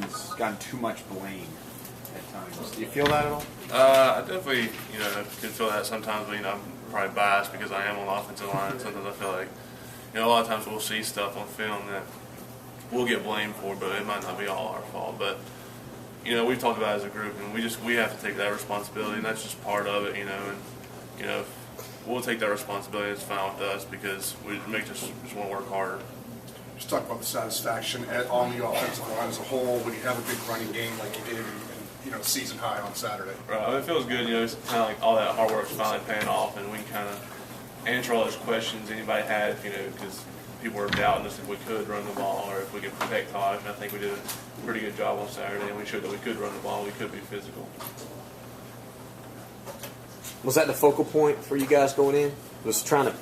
It's gotten too much blame at times. Do you feel that at all? I definitely, can feel that sometimes. But, I'm probably biased because I am on the offensive line. Sometimes I feel like, a lot of times we'll see stuff on film that we'll get blamed for, but it might not be all our fault. But we've talked about it as a group, and we have to take that responsibility, and that's just part of it. We'll take that responsibility. It's fine with us because we make just want to work harder. Just talk about the satisfaction on the offensive line as a whole when you have a big running game like you did in season high on Saturday. Right. It feels good. It's kind of like all that hard work's finally paying off, and we can kind of answer all those questions anybody had, because people were doubting us if we could run the ball or if we could protect Taj. And I think we did a pretty good job on Saturday, and we showed that we could run the ball. We could be physical. Was that the focal point for you guys going in? Was trying to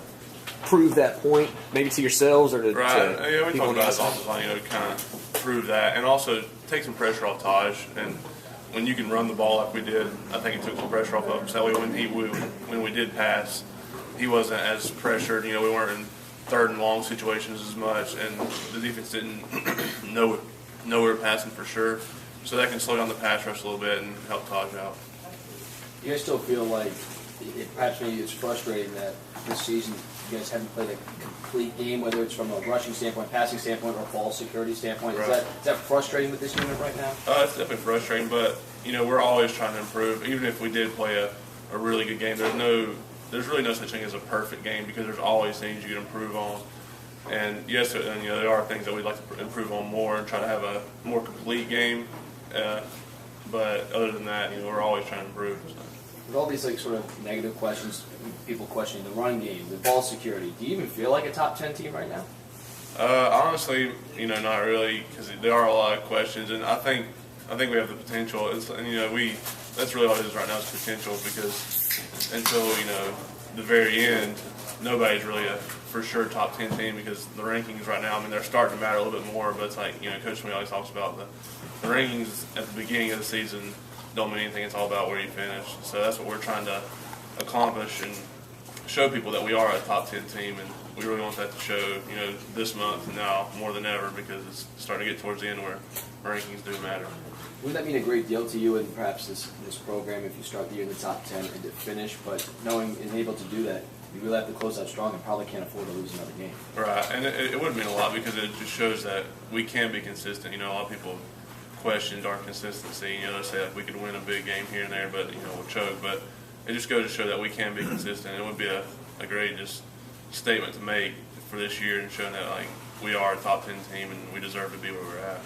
prove that point, maybe to yourselves or to right? To we talked about it offensive line, kind of prove that, and also take some pressure off Taj. And when you can run the ball like we did, I think it took some pressure off of him. So when we did pass, he wasn't as pressured. We weren't in third and long situations as much, and the defense didn't know we were passing for sure. So that can slow down the pass rush a little bit and help Taj out. You guys still feel like perhaps maybe it's frustrating that this season you guys haven't played a complete game, whether it's from a rushing standpoint, passing standpoint, or ball security standpoint? Right. Is that frustrating with this unit right now? It's definitely frustrating, but we're always trying to improve. Even if we did play a really good game, there's really no such thing as a perfect game because there's always things you can improve on. And yes, there are things that we'd like to improve on more and try to have a more complete game. But other than that, we're always trying to improve. So. With all these sort of negative questions, people questioning the run game, the ball security, do you even feel like a top 10 team right now? Honestly, not really, because there are a lot of questions, and I think we have the potential. That's really all it is right now is potential, because until the very end, nobody's really a for sure top 10 team because the rankings right now, they're starting to matter a little bit more. But it's like Coach Smith always talks about the rankings at the beginning of the season don't mean anything. It's all about where you finish. So that's what we're trying to accomplish and show people that we are a top 10 team, and we really want that to show, this month and now more than ever because it's starting to get towards the end where rankings do matter. Wouldn't that mean a great deal to you and perhaps this program if you start the year in the top 10 and to finish? But knowing and able to do that, you really have to close out strong and probably can't afford to lose another game. Right, and it would mean a lot because it just shows that we can be consistent. A lot of people questioned our consistency. They say like we could win a big game here and there, but we'll choke. But it just goes to show that we can be consistent. It would be a great just statement to make for this year and showing that we are a top 10 team and we deserve to be where we're at.